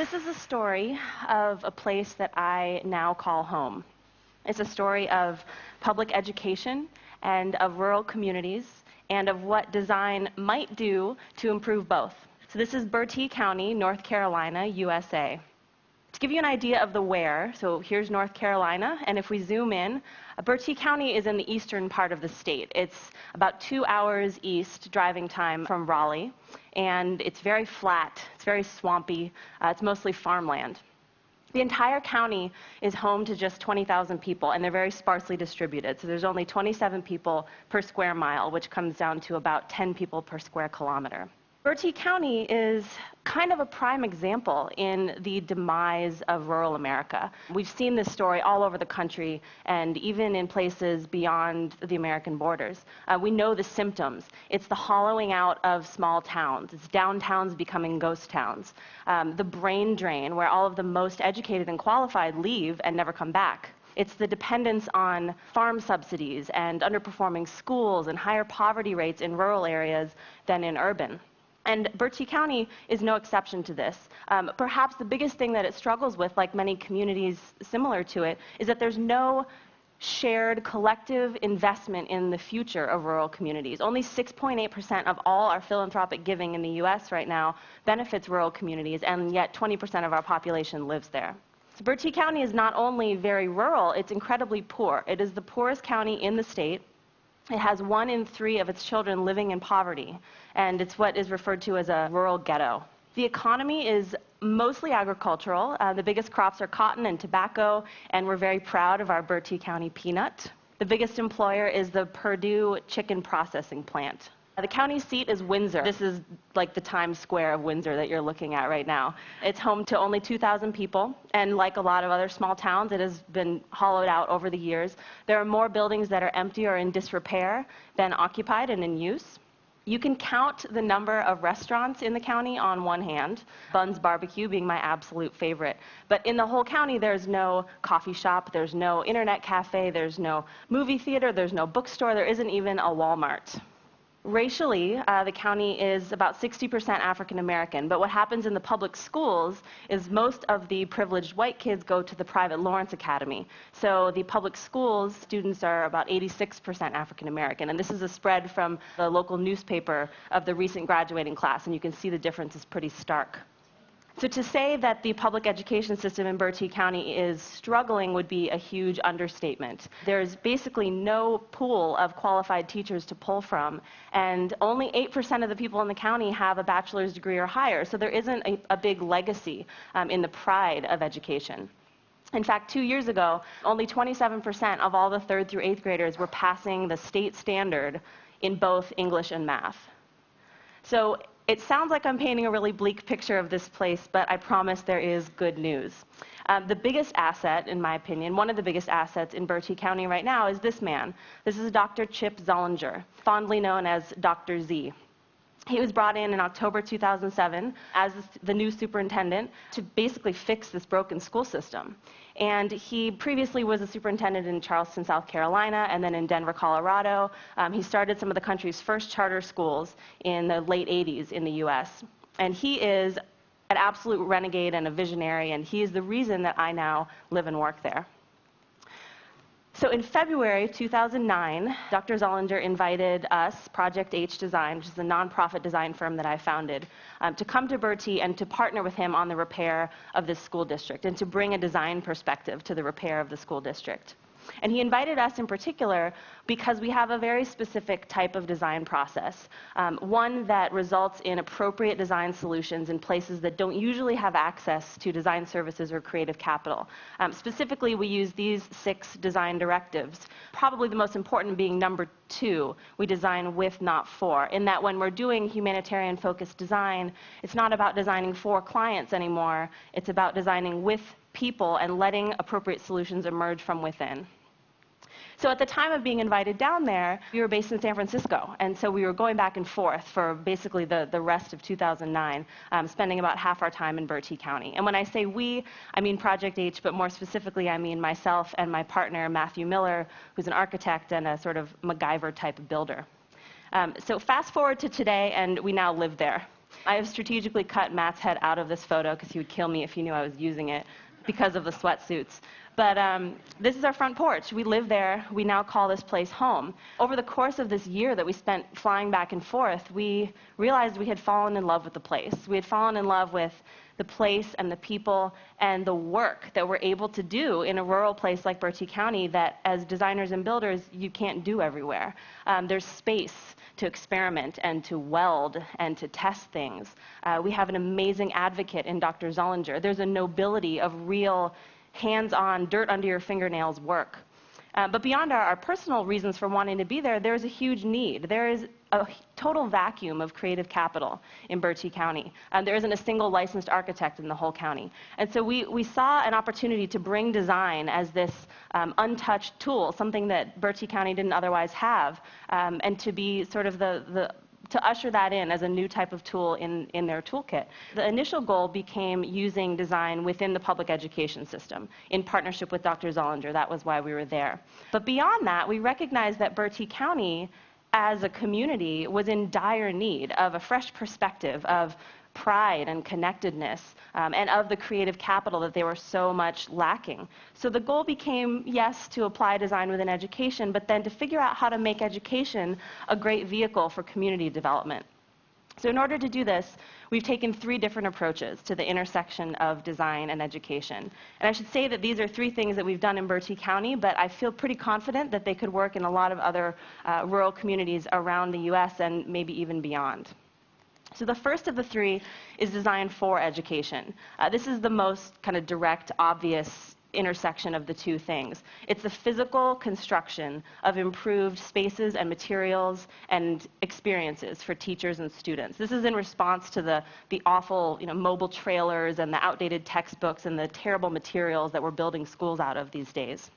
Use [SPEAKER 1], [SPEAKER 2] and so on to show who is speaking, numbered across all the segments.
[SPEAKER 1] This is a story of a place that I now call home. It's a story of public education and of rural communities and of what design might do to improve both. So this is Bertie County, North Carolina, USA. To give you an idea of the where, so here's North Carolina, and if we zoom in, Bertie County is in the eastern part of the state. It's about 2 hours east driving time from Raleigh, and it's very flat, it's very swampy, it's mostly farmland. The entire county is home to just 20,000 people, and they're very sparsely distributed. So there's only 27 people per square mile, which comes down to about 10 people per square kilometer. Bertie County is kind of a prime example in the demise of rural America. We've seen this story all over the country and even in places beyond the American borders. We know the symptoms. It's the hollowing out of small towns. It's downtowns becoming ghost towns. The brain drain, where all of the most educated and qualified leave and never come back. It's the dependence on farm subsidies and underperforming schools and higher poverty rates in rural areas than in urban. And Bertie County is no exception to this. Perhaps the biggest thing that it struggles with, like many communities similar to it, is that there's no shared collective investment in the future of rural communities. Only 6.8% of all our philanthropic giving in the US right now benefits rural communities, and yet 20% of our population lives there. So Bertie County is not only very rural, it's incredibly poor. It is the poorest county in the state. It has 1 in 3 of its children living in poverty, and it's what is referred to as a rural ghetto. The economy is mostly agricultural. The biggest crops are cotton and tobacco, and we're very proud of our Bertie County peanut. The biggest employer is the Purdue chicken processing plant. The county seat is Windsor. This is like the Times Square of Windsor that you're looking at right now. It's home to only 2,000 people, and like a lot of other small towns, it has been hollowed out over the years. There are more buildings that are empty or in disrepair than occupied and in use. You can count the number of restaurants in the county on one hand, Bun's Barbecue being my absolute favorite. But in the whole county, there's no coffee shop, there's no internet cafe, there's no movie theater, there's no bookstore, there isn't even a Walmart. Racially, the county is about 60% African American, but what happens in the public schools is most of the privileged white kids go to the private Lawrence Academy. So the public schools students are about 86% African American, and this is a spread from the local newspaper of the recent graduating class, and you can see the difference is pretty stark. So to say that the public education system in Bertie County is struggling would be a huge understatement. There's basically no pool of qualified teachers to pull from, and only 8% of the people in the county have a bachelor's degree or higher, so there isn't a big legacy in the pride of education. In fact, 2 years ago, only 27% of all the 3rd through 8th graders were passing the state standard in both English and math. So it sounds like I'm painting a really bleak picture of this place, but I promise there is good news. The biggest asset, in my opinion, one of the biggest assets in Bertie County right now is this man. This is Dr. Chip Zollinger, fondly known as Dr. Z. He was brought in October 2007 as the new superintendent to basically fix this broken school system. And he previously was a superintendent in Charleston, South Carolina, and then in Denver, Colorado. He started some of the country's first charter schools in the late 80s in the US. And he is an absolute renegade and a visionary, and he is the reason that I now live and work there. So in February 2009, Dr. Zollinger invited us, Project H Design, which is a nonprofit design firm that I founded, to come to Bertie and to partner with him on the repair of this school district and to bring a design perspective to the repair of the school district. And he invited us in particular because we have a very specific type of design process, one that results in appropriate design solutions in places that don't usually have access to design services or creative capital. Specifically, we use these 6 design directives, probably the most important being number 2, we design with, not for, in that when we're doing humanitarian-focused design, it's not about designing for clients anymore, it's about designing with people and letting appropriate solutions emerge from within. So at the time of being invited down there, we were based in San Francisco, and so we were going back and forth for basically the rest of 2009, spending about half our time in Bertie County. And when I say we, I mean Project H, but more specifically I mean myself and my partner, Matthew Miller, who's an architect and a sort of MacGyver type builder. So fast forward to today, and we now live there. I have strategically cut Matt's head out of this photo because he would kill me if he knew I was using it because of the sweatsuits. But this is our front porch. We live there. We now call this place home. Over the course of this year that we spent flying back and forth, we realized we had fallen in love with the place. We had fallen in love with the place and the people and the work that we're able to do in a rural place like Bertie County that, as designers and builders, you can't do everywhere. There's space to experiment and to weld and to test things. We have an amazing advocate in Dr. Zollinger. There's a nobility of real hands-on, dirt-under-your-fingernails work. But beyond our personal reasons for wanting to be there, there's a huge need. There is a total vacuum of creative capital in Bertie County. There isn't a single licensed architect in the whole county. And so we saw an opportunity to bring design as this untouched tool, something that Bertie County didn't otherwise have, and to be sort of to usher that in as a new type of tool in their toolkit. The initial goal became using design within the public education system in partnership with Dr. Zollinger. That was why we were there. But beyond that, we recognized that Bertie County as a community was in dire need of a fresh perspective of pride and connectedness, and of the creative capital that they were so much lacking. So the goal became, yes, to apply design within education, but then to figure out how to make education a great vehicle for community development. So in order to do this, we've taken 3 different approaches to the intersection of design and education. And I should say that these are 3 things that we've done in Bertie County, but I feel pretty confident that they could work in a lot of other rural communities around the U.S. and maybe even beyond. So the first of the 3 is design for education. This is the most kind of direct, obvious intersection of the 2 things. It's the physical construction of improved spaces and materials and experiences for teachers and students. This is in response to the awful, mobile trailers and the outdated textbooks and the terrible materials that we're building schools out of these days.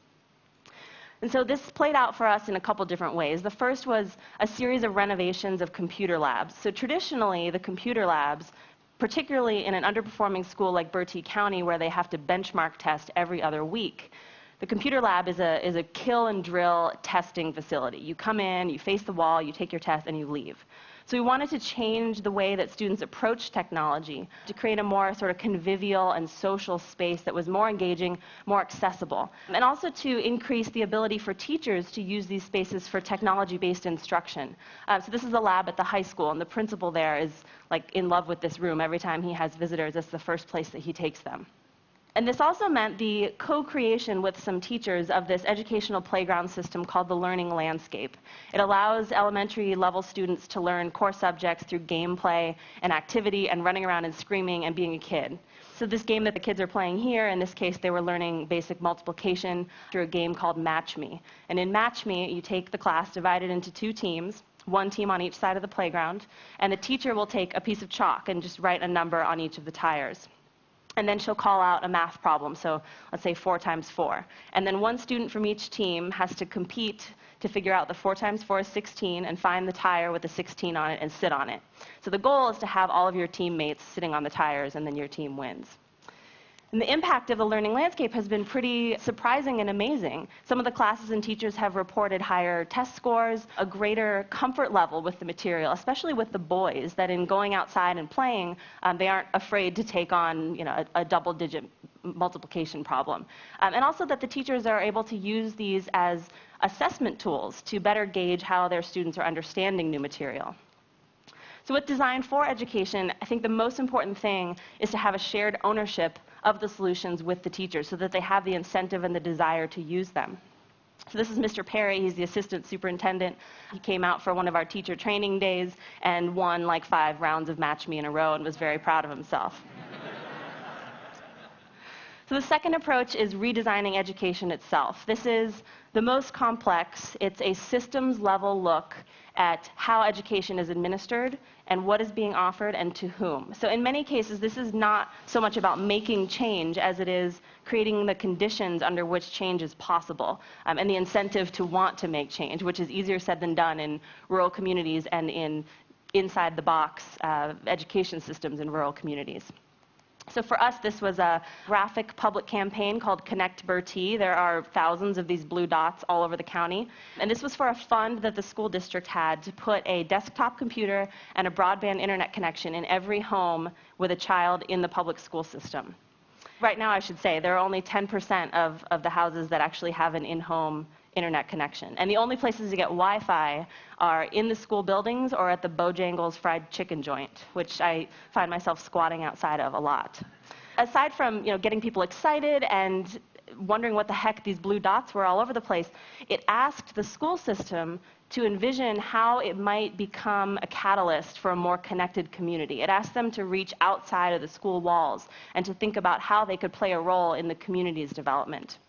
[SPEAKER 1] And so this played out for us in a couple different ways. The first was a series of renovations of computer labs. So traditionally, the computer labs, particularly in an underperforming school like Bertie County where they have to benchmark test every other week, the computer lab is a kill and drill testing facility. You come in, you face the wall, you take your test, and you leave. So we wanted to change the way that students approach technology to create a more sort of convivial and social space that was more engaging, more accessible, and also to increase the ability for teachers to use these spaces for technology-based instruction. So this is a lab at the high school, and the principal there is like in love with this room. Every time he has visitors, it's the first place that he takes them. And this also meant the co-creation with some teachers of this educational playground system called the Learning Landscape. It allows elementary level students to learn core subjects through gameplay and activity and running around and screaming and being a kid. So this game that the kids are playing here, in this case they were learning basic multiplication through a game called Match Me. And in Match Me, you take the class divided into 2 teams, 1 team on each side of the playground, and the teacher will take a piece of chalk and just write a number on each of the tires. And then she'll call out a math problem, so let's say 4 times 4. And then 1 student from each team has to compete to figure out the 4 times 4 is 16 and find the tire with the 16 on it and sit on it. So the goal is to have all of your teammates sitting on the tires, and then your team wins. And the impact of the Learning Landscape has been pretty surprising and amazing. Some of the classes and teachers have reported higher test scores, a greater comfort level with the material, especially with the boys, that in going outside and playing, they aren't afraid to take on a double-digit multiplication problem. And also that the teachers are able to use these as assessment tools to better gauge how their students are understanding new material. So with design for education, I think the most important thing is to have a shared ownership of the solutions with the teachers so that they have the incentive and the desire to use them. So this is Mr. Perry. He's the assistant superintendent. He came out for one of our teacher training days and won like 5 rounds of Match Me in a row and was very proud of himself. So the second approach is redesigning education itself. This is the most complex. It's a systems-level look at how education is administered and what is being offered and to whom. So in many cases, this is not so much about making change as it is creating the conditions under which change is possible, and the incentive to want to make change, which is easier said than done in rural communities and in inside-the-box education systems in rural communities. So for us, this was a graphic public campaign called Connect Bertie. There are thousands of these blue dots all over the county. And this was for a fund that the school district had to put a desktop computer and a broadband internet connection in every home with a child in the public school system. Right now, I should say, there are only 10% of the houses that actually have an in-home internet connection. And the only places to get Wi-Fi are in the school buildings or at the Bojangles fried chicken joint, which I find myself squatting outside of a lot. Aside from getting people excited and wondering what the heck these blue dots were all over the place, it asked the school system to envision how it might become a catalyst for a more connected community. It asked them to reach outside of the school walls and to think about how they could play a role in the community's development.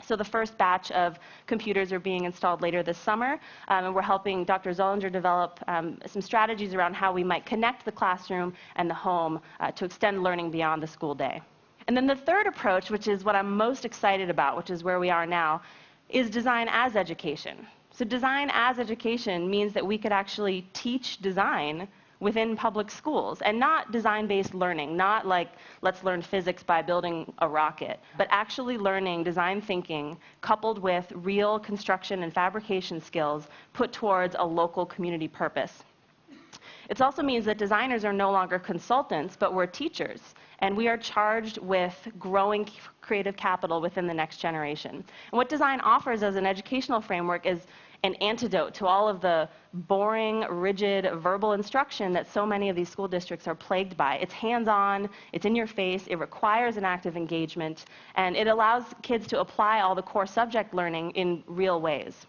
[SPEAKER 1] So the first batch of computers are being installed later this summer, and we're helping Dr. Zollinger develop some strategies around how we might connect the classroom and the home to extend learning beyond the school day. And then the third approach, which is what I'm most excited about, which is where we are now, is design as education. So design as education means that we could actually teach design within public schools, and not design-based learning, not like let's learn physics by building a rocket, but actually learning design thinking coupled with real construction and fabrication skills put towards a local community purpose. It also means that designers are no longer consultants, but we're teachers, and we are charged with growing creative capital within the next generation. And what design offers as an educational framework is an antidote to all of the boring, rigid, verbal instruction that so many of these school districts are plagued by. It's hands-on, it's in your face, it requires an active engagement, and it allows kids to apply all the core subject learning in real ways.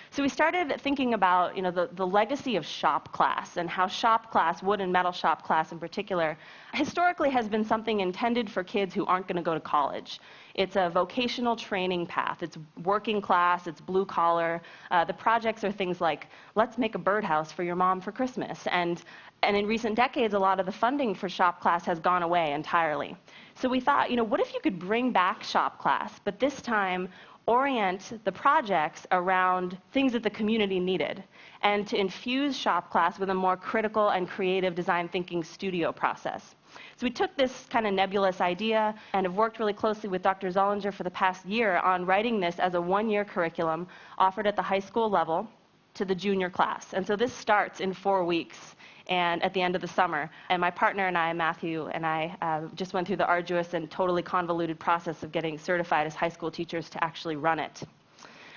[SPEAKER 1] So we started thinking about the legacy of shop class and how shop class, wood and metal shop class in particular, historically has been something intended for kids who aren't going to go to college. It's a vocational training path. It's working class. It's blue collar. The projects are things like, let's make a birdhouse for your mom for Christmas. And in recent decades, a lot of the funding for shop class has gone away entirely. So we thought, what if you could bring back shop class, but this time orient the projects around things that the community needed, and to infuse shop class with a more critical and creative design thinking studio process. So we took this kind of nebulous idea and have worked really closely with Dr. Zollinger for the past year on writing this as a one-year curriculum offered at the high school level to the junior class. And so this starts in 4 weeks and at the end of the summer. And my partner and I, Matthew, and I just went through the arduous and totally convoluted process of getting certified as high school teachers to actually run it.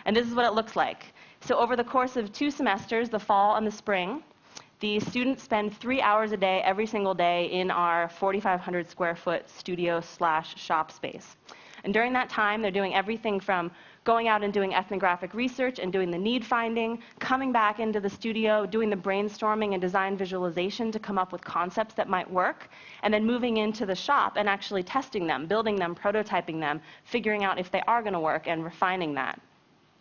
[SPEAKER 1] And this is what it looks like. So over the course of 2 semesters, the fall and the spring, the students spend 3 hours a day, every single day, in our 4,500 square foot studio/shop space. And during that time, they're doing everything from going out and doing ethnographic research and doing the need finding, coming back into the studio, doing the brainstorming and design visualization to come up with concepts that might work, and then moving into the shop and actually testing them, building them, prototyping them, figuring out if they are going to work and refining that.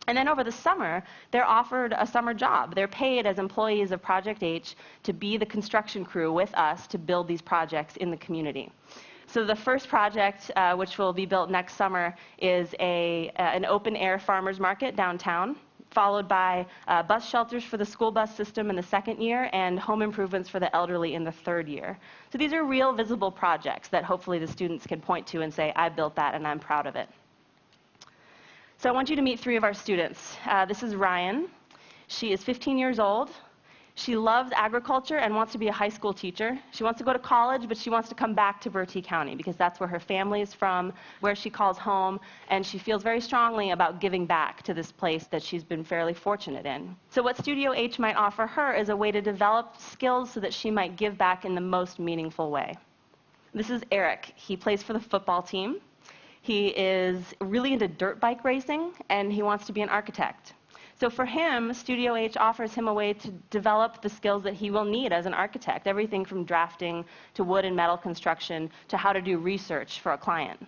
[SPEAKER 1] And then over the summer, they're offered a summer job. They're paid as employees of Project H to be the construction crew with us to build these projects in the community. So the first project, which will be built next summer, is an open-air farmers market downtown, followed by bus shelters for the school bus system in the second year and home improvements for the elderly in the third year. So these are real visible projects that hopefully the students can point to and say, I built that and I'm proud of it. So I want you to meet 3 of our students. This is Ryan. She is 15 years old. She loves agriculture and wants to be a high school teacher. She wants to go to college, but she wants to come back to Bertie County because that's where her family is from, where she calls home, and she feels very strongly about giving back to this place that she's been fairly fortunate in. So what Studio H might offer her is a way to develop skills so that she might give back in the most meaningful way. This is Eric. He plays for the football team. He is really into dirt bike racing, and he wants to be an architect. So for him, Studio H offers him a way to develop the skills that he will need as an architect, everything from drafting to wood and metal construction to how to do research for a client.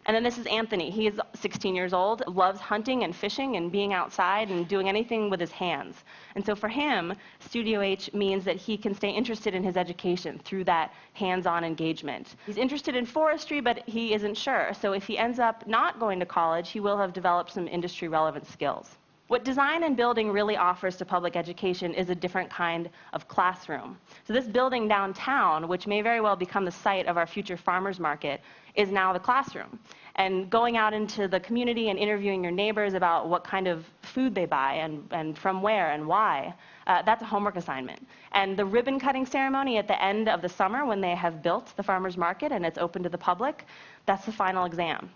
[SPEAKER 1] And then this is Anthony. He is 16 years old, loves hunting and fishing and being outside and doing anything with his hands. And so for him, Studio H means that he can stay interested in his education through that hands-on engagement. He's interested in forestry, but he isn't sure. So if he ends up not going to college, he will have developed some industry-relevant skills. What design and building really offers to public education is a different kind of classroom. So this building downtown, which may very well become the site of our future farmers market, is now the classroom. And going out into the community and interviewing your neighbors about what kind of food they buy and from where and why, that's a homework assignment. And the ribbon cutting ceremony at the end of the summer when they have built the farmers market and it's open to the public, that's the final exam.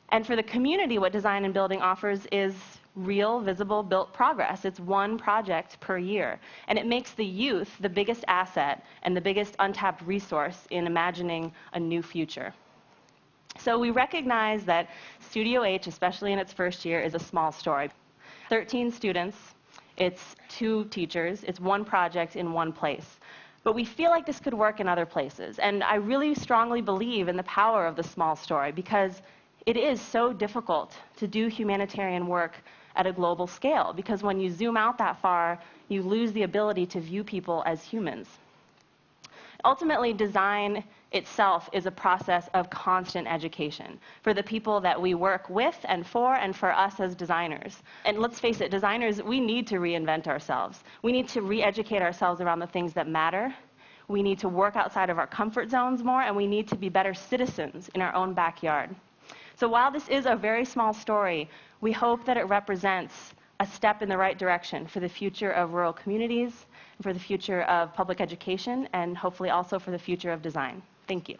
[SPEAKER 1] And for the community, what design and building offers is real, visible, built progress. It's one project per year. And it makes the youth the biggest asset and the biggest untapped resource in imagining a new future. So we recognize that Studio H, especially in its first year, is a small story. 13 students, it's 2 teachers, it's one project in one place. But we feel like this could work in other places. And I really strongly believe in the power of the small story because it is so difficult to do humanitarian work at a global scale, because when you zoom out that far, you lose the ability to view people as humans. Ultimately, design itself is a process of constant education for the people that we work with and for us as designers. And let's face it, designers, we need to reinvent ourselves. We need to re-educate ourselves around the things that matter. We need to work outside of our comfort zones more, and we need to be better citizens in our own backyard. So while this is a very small story, we hope that it represents a step in the right direction for the future of rural communities, for the future of public education, and hopefully also for the future of design. Thank you.